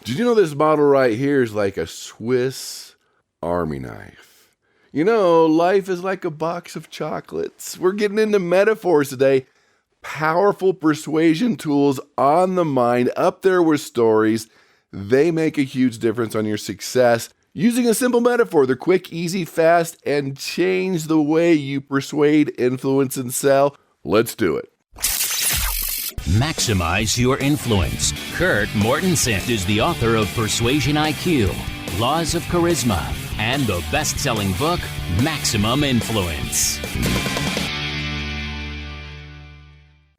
Did you know this bottle right here is like a Swiss Army knife? You know, life is like a box of chocolates. We're getting into metaphors today. Powerful persuasion tools on the mind, up there with stories. They make a huge difference on your success. Using a simple metaphor, they're quick, easy, fast, and change the way you persuade, influence, and sell. Let's do it. Maximize your influence. Kurt Mortensen is the author of Persuasion IQ, Laws of Charisma, and the best-selling book, Maximum Influence.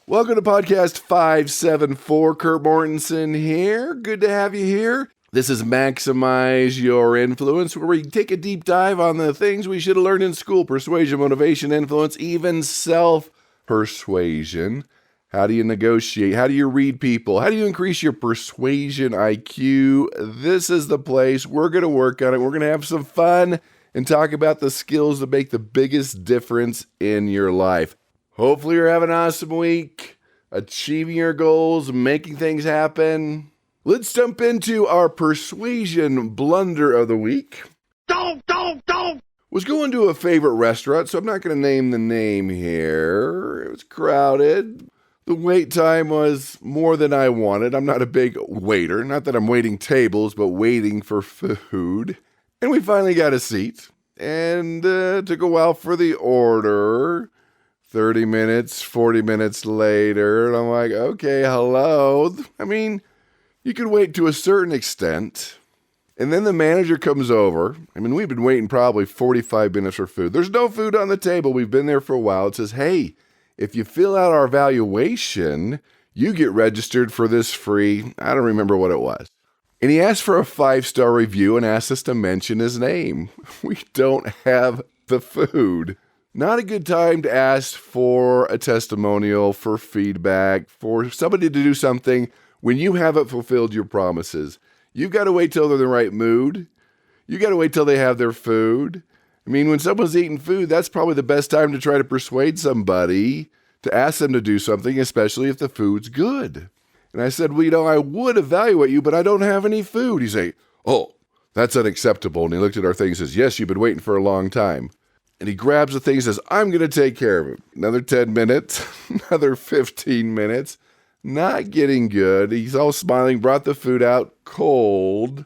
Welcome to podcast 574. Kurt Mortensen here. Good to have you here. This is Maximize Your Influence, where we take a deep dive on the things we should have learned in school: persuasion, motivation, influence, even self-persuasion. How do you negotiate? How do you read people? How do you increase your persuasion IQ? This is the place. We're going to work on it. We're going to have some fun and talk about the skills that make the biggest difference in your life. Hopefully you're having an awesome week, achieving your goals, making things happen. Let's jump into our persuasion blunder of the week. Don't! Was going to a favorite restaurant, so I'm not going to name the name here. It was crowded. The wait time was more than I wanted. I'm not a big waiter. Not that I'm waiting tables, but waiting for food. And we finally got a seat. And took a while for the order. 30 minutes, 40 minutes later. And I'm like, okay, hello. I mean, you can wait to a certain extent. And then the manager comes over. I mean, we've been waiting probably 45 minutes for food. There's no food on the table. We've been there for a while. It says, hey, if you fill out our evaluation, you get registered for this free. I don't remember what it was. And he asked for a 5-star review and asked us to mention his name. We don't have the food. Not a good time to ask for a testimonial, for feedback, for somebody to do something when you haven't fulfilled your promises. You've got to wait till they're in the right mood. You got to wait till they have their food. I mean, when someone's eating food, that's probably the best time to try to persuade somebody to ask them to do something, especially if the food's good. And I said, well, I would evaluate you, but I don't have any food. He's like, oh, that's unacceptable. And he looked at our thing and says, yes, you've been waiting for a long time. And he grabs the thing and says, I'm going to take care of it. Another 10 minutes, another 15 minutes. Not getting good. He's all smiling, brought the food out cold.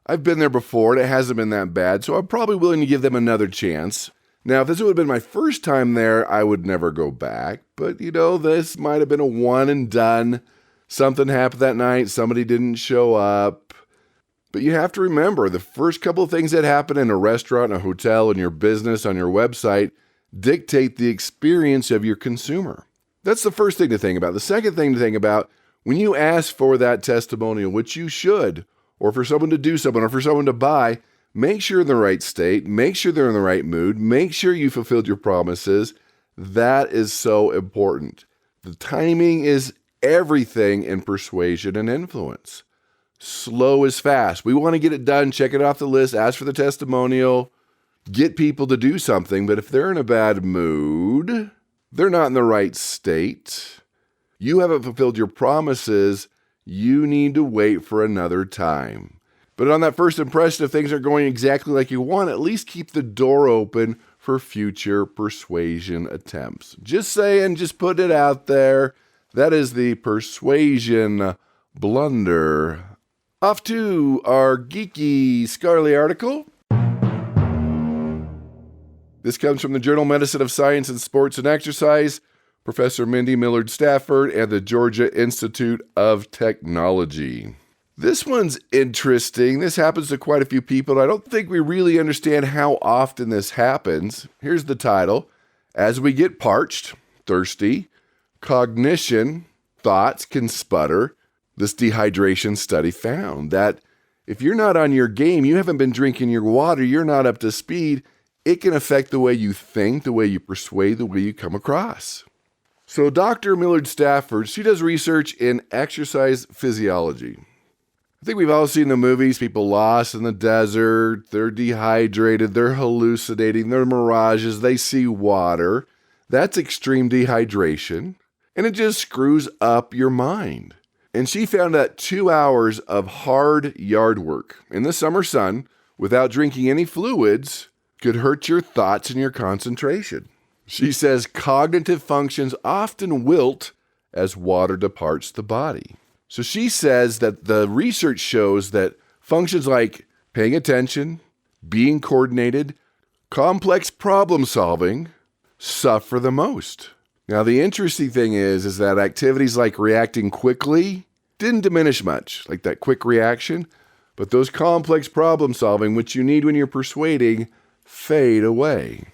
I've been there before, and it hasn't been that bad, so I'm probably willing to give them another chance. Now, if this would have been my first time there, I would never go back. But, this might have been a one and done. Something happened that night. Somebody didn't show up. But you have to remember, the first couple of things that happen in a restaurant, a hotel, in your business, on your website, dictate the experience of your consumer. That's the first thing to think about. The second thing to think about, when you ask for that testimonial, which you should, or for someone to do something, or for someone to buy, make sure in the right state, make sure they're in the right mood, make sure you fulfilled your promises. That is so important. The timing is everything in persuasion and influence. Slow is fast. We want to get it done, check it off the list, ask for the testimonial, get people to do something, but if they're in a bad mood, they're not in the right state, you haven't fulfilled your promises, you need to wait for another time. But on that first impression, if things aren't going exactly like you want, at least keep the door open for future persuasion attempts. Just saying, just put it out there. That is the persuasion blunder. Off to our geeky Scarly article. This comes from the Journal Medicine of Science and Sports and Exercise, Professor Mindy Millard Stafford, and the Georgia Institute of Technology. This one's interesting. This happens to quite a few people. I don't think we really understand how often this happens. Here's the title. As we get parched, thirsty, cognition, thoughts can sputter. This dehydration study found that if you're not on your game, you haven't been drinking your water, you're not up to speed, it can affect the way you think, the way you persuade, the way you come across. So Dr. Millard Stafford, she does research in exercise physiology. I think we've all seen the movies, people lost in the desert, they're dehydrated, they're hallucinating, they're mirages, they see water. That's extreme dehydration, and it just screws up your mind. And she found that 2 hours of hard yard work in the summer sun without drinking any fluids could hurt your thoughts and your concentration. She says cognitive functions often wilt as water departs the body. So she says that the research shows that functions like paying attention, being coordinated, complex problem solving suffer the most. Now, the interesting thing is that activities like reacting quickly didn't diminish much, like that quick reaction, but those complex problem solving, which you need when you're persuading, fade away.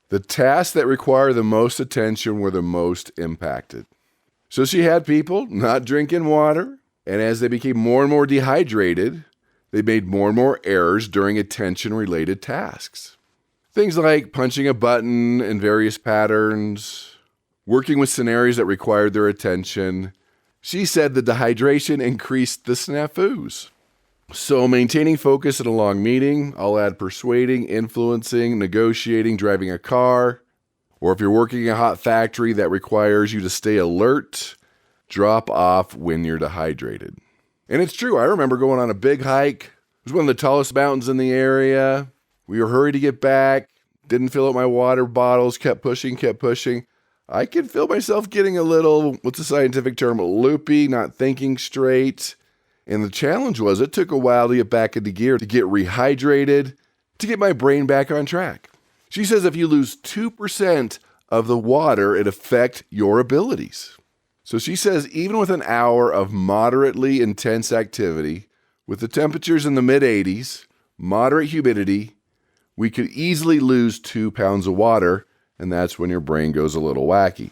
The tasks that require the most attention were the most impacted. So she had people not drinking water, and as they became more and more dehydrated, they made more and more errors during attention-related tasks. Things like punching a button in various patterns, working with scenarios that required their attention. She said the dehydration increased the snafus. So maintaining focus in a long meeting, I'll add persuading, influencing, negotiating, driving a car, or if you're working in a hot factory that requires you to stay alert, drop off when you're dehydrated. And it's true. I remember going on a big hike. It was one of the tallest mountains in the area. We were hurried to get back, didn't fill up my water bottles, kept pushing. I could feel myself getting a little, what's the scientific term, loopy, not thinking straight. And the challenge was it took a while to get back into gear, to get rehydrated, to get my brain back on track. She says if you lose 2% of the water, it affects your abilities. So she says even with an hour of moderately intense activity, with the temperatures in the mid-80s, moderate humidity, we could easily lose 2 pounds of water, and that's when your brain goes a little wacky.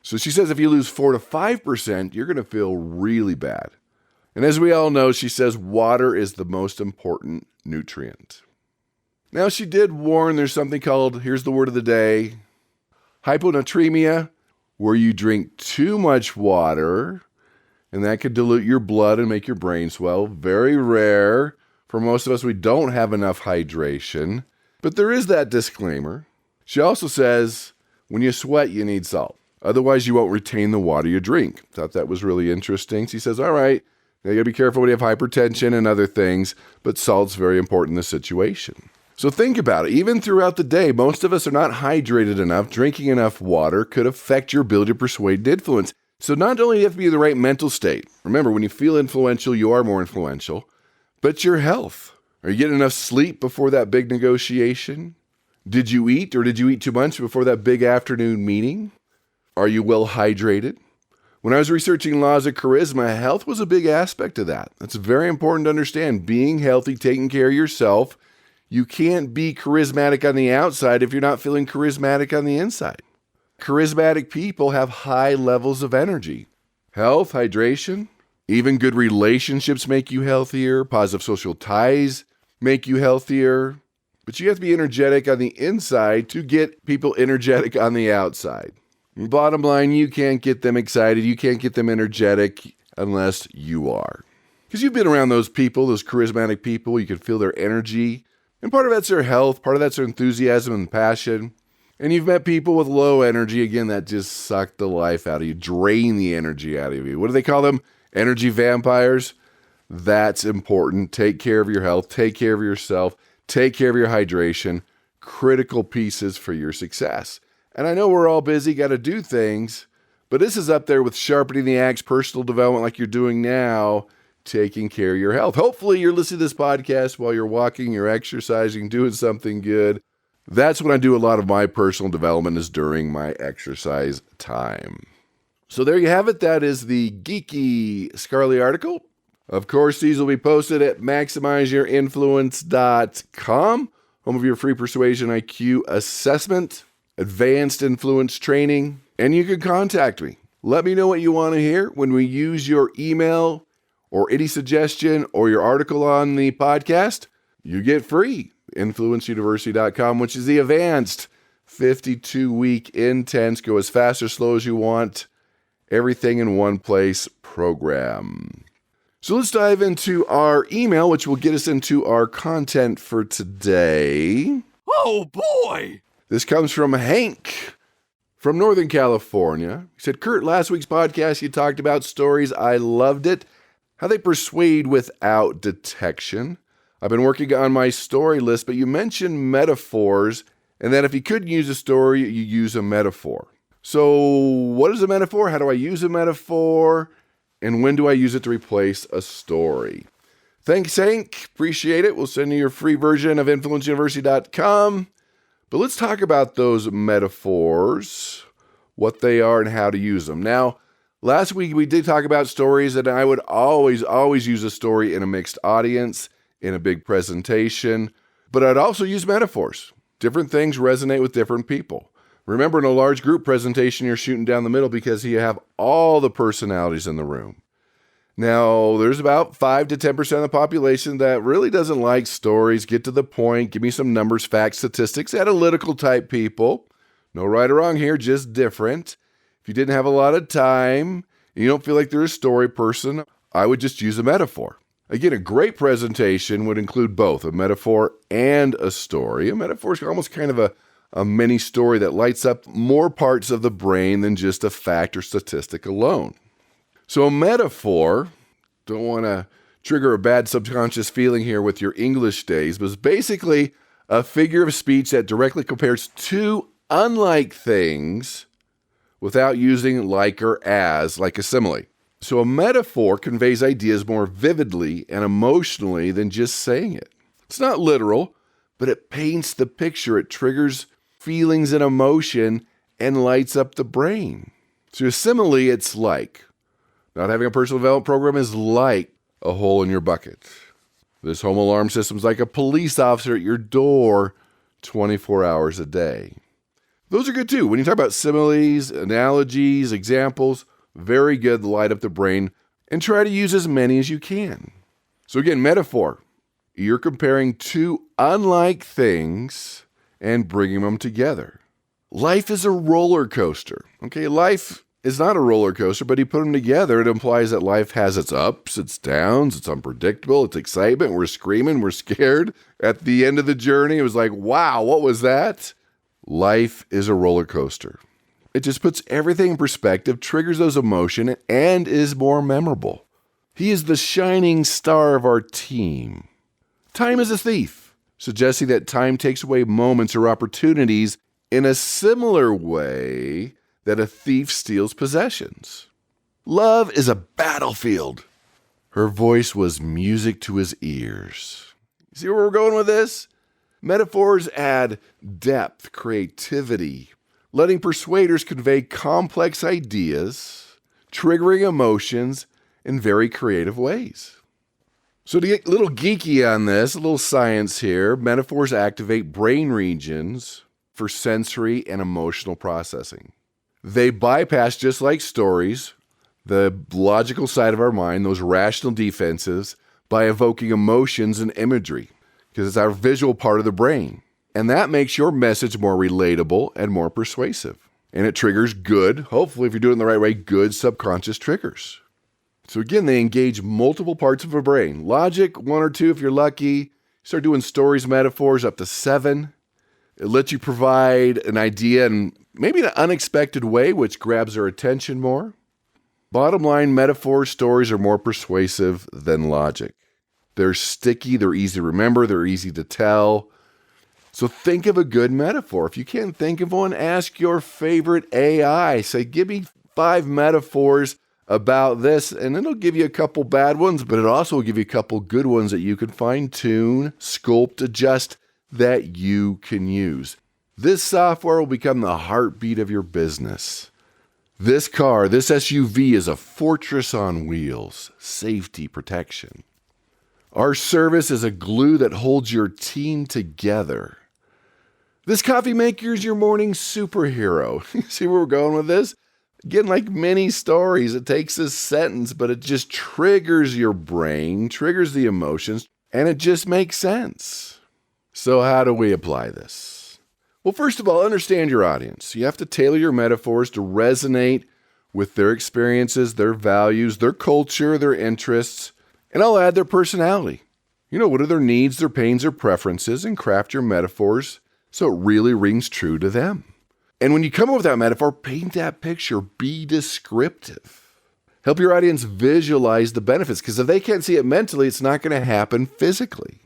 So she says if you lose 4 to 5%, you're going to feel really bad. And as we all know, she says water is the most important nutrient. Now, she did warn there's something called, here's the word of the day, hyponatremia, where you drink too much water, and that could dilute your blood and make your brain swell. Very rare. For most of us, we don't have enough hydration. But there is that disclaimer. She also says, when you sweat, you need salt. Otherwise, you won't retain the water you drink. Thought that was really interesting. She says, all right, now you got to be careful when you have hypertension and other things, but salt's very important in this situation. So think about it. Even throughout the day, most of us are not hydrated enough. Drinking enough water could affect your ability to persuade and influence. So not only do you have to be in the right mental state. Remember, when you feel influential, you are more influential. But your health. Are you getting enough sleep before that big negotiation? Did you eat or did you eat too much before that big afternoon meeting? Are you well hydrated? When I was researching laws of charisma, health was a big aspect of that. That's very important to understand. Being healthy, taking care of yourself. You can't be charismatic on the outside if you're not feeling charismatic on the inside. Charismatic people have high levels of energy. Health, hydration, even good relationships make you healthier. Positive social ties make you healthier. But you have to be energetic on the inside to get people energetic on the outside. Bottom line, you can't get them excited. You can't get them energetic unless you are. Because you've been around those people, those charismatic people. You can feel their energy. And part of that's their health. Part of that's their enthusiasm and passion. And you've met people with low energy, again, that just suck the life out of you, drain the energy out of you. What do they call them? Energy vampires? That's important. Take care of your health. Take care of yourself. Take care of your hydration. Critical pieces for your success. And I know we're all busy, got to do things, but this is up there with sharpening the axe, personal development like you're doing now, taking care of your health. Hopefully you're listening to this podcast while you're walking, you're exercising, doing something good. That's when I do a lot of my personal development is during my exercise time. So there you have it. That is the geeky Scarly article. Of course, these will be posted at maximizeyourinfluence.com, home of your free Persuasion IQ assessment, advanced influence training, and you can contact me. Let me know what you want to hear when we use your email or any suggestion or your article on the podcast. You get free. InfluenceUniversity.com, which is the advanced 52-week intense, go as fast or slow as you want, everything in one place program. So let's dive into our email, which will get us into our content for today. Oh boy! This comes from Hank from Northern California. He said, Kurt, last week's podcast, you talked about stories. I loved it. How they persuade without detection. I've been working on my story list, but you mentioned metaphors, and that if you couldn't use a story, you use a metaphor. So what is a metaphor? How do I use a metaphor? And when do I use it to replace a story? Thanks, Hank. Appreciate it. We'll send you your free version of influenceuniversity.com. But let's talk about those metaphors, what they are and how to use them. Now, last week we did talk about stories, and I would always use a story in a mixed audience, in a big presentation, but I'd also use metaphors. Different things resonate with different people. Remember, in a large group presentation, you're shooting down the middle because you have all the personalities in the room. Now, there's about 5 to 10% of the population that really doesn't like stories, get to the point, give me some numbers, facts, statistics, analytical type people. No right or wrong here, just different. If you didn't have a lot of time, and you don't feel like they're a story person, I would just use a metaphor. Again, a great presentation would include both a metaphor and a story. A metaphor is almost kind of a mini story that lights up more parts of the brain than just a fact or statistic alone. So a metaphor, don't want to trigger a bad subconscious feeling here with your English days, but it's basically a figure of speech that directly compares two unlike things without using like or as, like a simile. So a metaphor conveys ideas more vividly and emotionally than just saying it. It's not literal, but it paints the picture. It triggers feelings and emotion and lights up the brain. So a simile, it's like. Not having a personal development program is like a hole in your bucket. This home alarm system is like a police officer at your door 24 hours a day. Those are good too. When you talk about similes, analogies, examples, very good to light up the brain, and try to use as many as you can. So again, metaphor. You're comparing two unlike things and bringing them together. Life is a roller coaster. Okay, life is not a roller coaster, but you put them together, it implies that life has its ups, its downs, it's unpredictable, it's excitement, we're screaming, we're scared. At the end of the journey, it was like, wow, what was that? Life is a roller coaster. It just puts everything in perspective, triggers those emotions, and is more memorable. He is the shining star of our team. Time is a thief, suggesting that time takes away moments or opportunities in a similar way that a thief steals possessions. Love is a battlefield. Her voice was music to his ears. See where we're going with this? Metaphors add depth, creativity, letting persuaders convey complex ideas, triggering emotions in very creative ways. So to get a little geeky on this, a little science here, metaphors activate brain regions for sensory and emotional processing. They bypass, just like stories, the logical side of our mind, those rational defenses, by evoking emotions and imagery, because it's our visual part of the brain. And that makes your message more relatable and more persuasive. And it triggers good, hopefully if you're doing it the right way, good subconscious triggers. So again, they engage multiple parts of our brain. Logic, 1 or 2 if you're lucky. Start doing stories, metaphors, up to 7. It lets you provide an idea in maybe an unexpected way, which grabs their attention more. Bottom line, metaphors, stories are more persuasive than logic. They're sticky, they're easy to remember, they're easy to tell. So think of a good metaphor. If you can't think of one, ask your favorite AI. Say, give me 5 metaphors about this, and it'll give you a couple bad ones, but it also will give you a couple good ones that you can fine-tune, sculpt, adjust, that you can use. This software will become the heartbeat of your business. This car, this SUV is a fortress on wheels, safety, protection. Our service is a glue that holds your team together. This coffee maker is your morning superhero. See where we're going with this? Again, like many stories, it takes a sentence, but it just triggers your brain, triggers the emotions, and it just makes sense. So how do we apply this? Well, first of all, understand your audience. You have to tailor your metaphors to resonate with their experiences, their values, their culture, their interests, and I'll add their personality. What are their needs, their pains, their preferences, and craft your metaphors so it really rings true to them. And when you come up with that metaphor, paint that picture, be descriptive. Help your audience visualize the benefits, because if they can't see it mentally, it's not going to happen physically.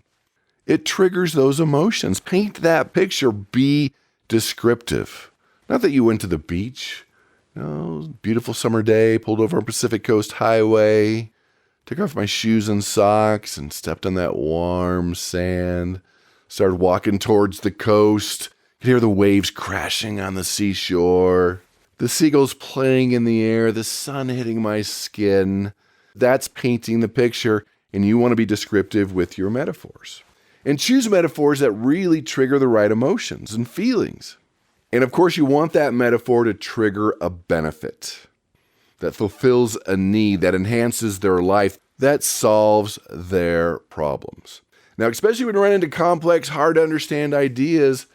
It triggers those emotions. Paint that picture, be descriptive. Not that you went to the beach, beautiful summer day, pulled over on Pacific Coast Highway, took off my shoes and socks and stepped on that warm sand, started walking towards the coast, could hear the waves crashing on the seashore, the seagulls playing in the air, the sun hitting my skin. That's painting the picture, and you want to be descriptive with your metaphors. And choose metaphors that really trigger the right emotions and feelings. And of course, you want that metaphor to trigger a benefit that fulfills a need, that enhances their life, that solves their problems. Now, especially when you run into complex, hard to understand ideas,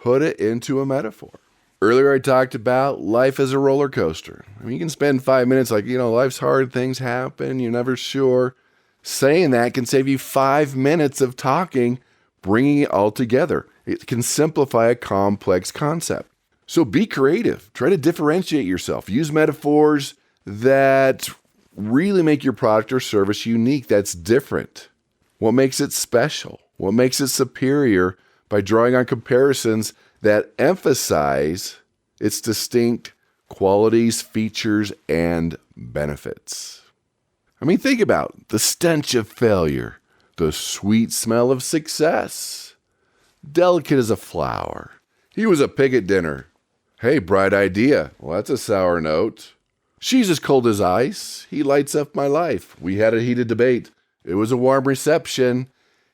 put it into a metaphor. Earlier, I talked about life as a roller coaster. You can spend 5 minutes like, life's hard, things happen, you're never sure. Saying that can save you 5 minutes of talking, bringing it all together. It can simplify a complex concept. So be creative. Try to differentiate yourself. Use metaphors that really make your product or service unique, that's different. What makes it special? What makes it superior by drawing on comparisons that emphasize its distinct qualities, features, and benefits. Think about the stench of failure, the sweet smell of success, delicate as a flower. He was a pig at dinner. Hey, bright idea. Well, that's a sour note. She's as cold as ice. He lights up my life. We had a heated debate. It was a warm reception.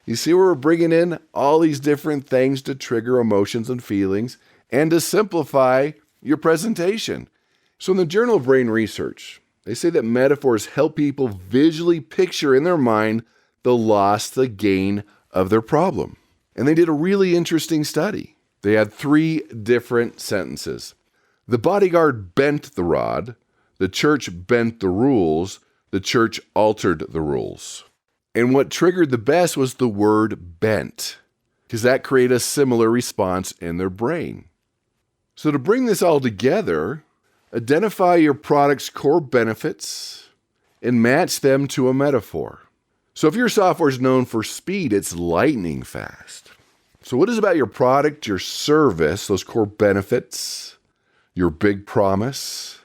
You see where we're bringing in all these different things to trigger emotions and feelings and to simplify your presentation. So in the Journal of Brain Research, they say that metaphors help people visually picture in their mind the loss, the gain of their problem. And they did a really interesting study. They had 3 different sentences. The bodyguard bent the rod. The church bent the rules. The church altered the rules. And what triggered the best was the word bent, because that created a similar response in their brain. So to bring this all together, identify your product's core benefits and match them to a metaphor. So if your software is known for speed, it's lightning fast. So what is about your product, your service, those core benefits, your big promise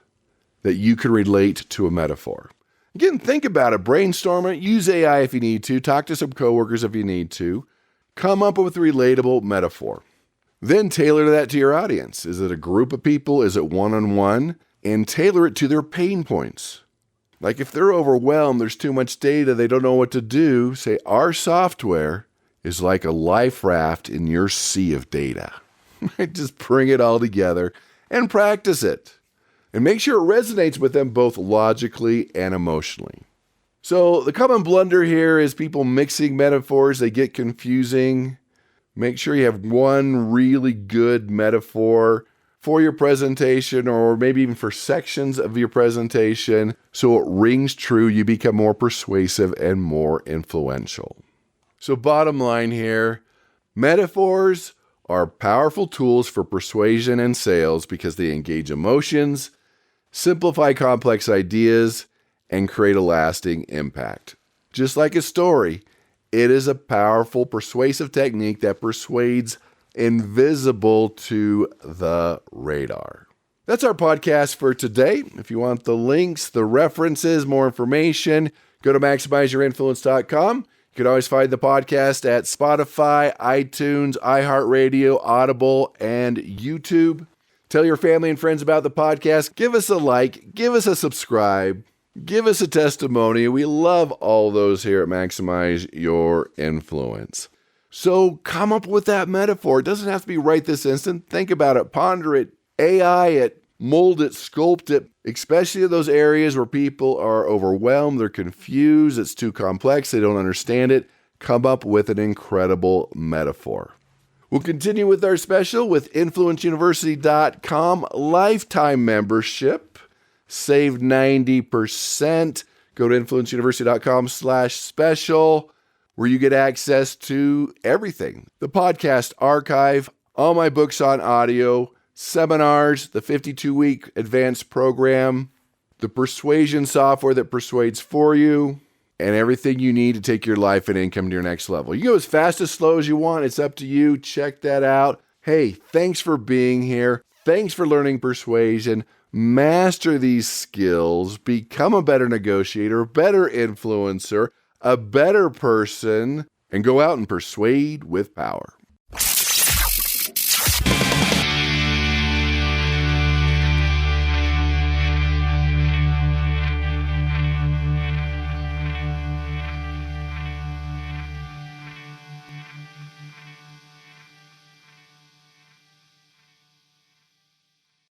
that you can relate to a metaphor? Again, think about it, brainstorm it, use AI if you need to, talk to some coworkers if you need to, come up with a relatable metaphor. Then tailor that to your audience. Is it a group of people? Is it one-on-one? And tailor it to their pain points. Like if they're overwhelmed, there's too much data, they don't know what to do, say our software is like a life raft in your sea of data. Just bring it all together and practice it. And make sure it resonates with them both logically and emotionally. So the common blunder here is people mixing metaphors. They get confusing. Make sure you have one really good metaphor for your presentation or maybe even for sections of your presentation so it rings true. You become more persuasive and more influential. So bottom line here, metaphors are powerful tools for persuasion and sales because they engage emotions, simplify complex ideas, and create a lasting impact. Just like a story, it is a powerful, persuasive technique that persuades invisible to the radar. That's our podcast for today. If you want the links, the references, more information, go to maximizeyourinfluence.com. You can always find the podcast at Spotify, iTunes, iHeartRadio, Audible, and YouTube. Tell your family and friends about the podcast. Give us a like. Give us a subscribe. Give us a testimony. We love all those here at Maximize Your Influence. So come up with that metaphor. It doesn't have to be right this instant. Think about it. Ponder it. AI it. Mold it. Sculpt it. Especially in those areas where people are overwhelmed. They're confused. It's too complex. They don't understand it. Come up with an incredible metaphor. We'll continue with our special with InfluenceUniversity.com lifetime membership. Save 90%. Go to InfluenceUniversity.com/special where you get access to everything. The podcast archive, all my books on audio, seminars, the 52-week advanced program, the persuasion software that persuades for you, and everything you need to take your life and income to your next level. You go as fast as slow as you want. It's up to you. Check that out. Hey, thanks for being here. Thanks for learning persuasion. Master these skills. Become a better negotiator, a better influencer, a better person, and go out and persuade with power.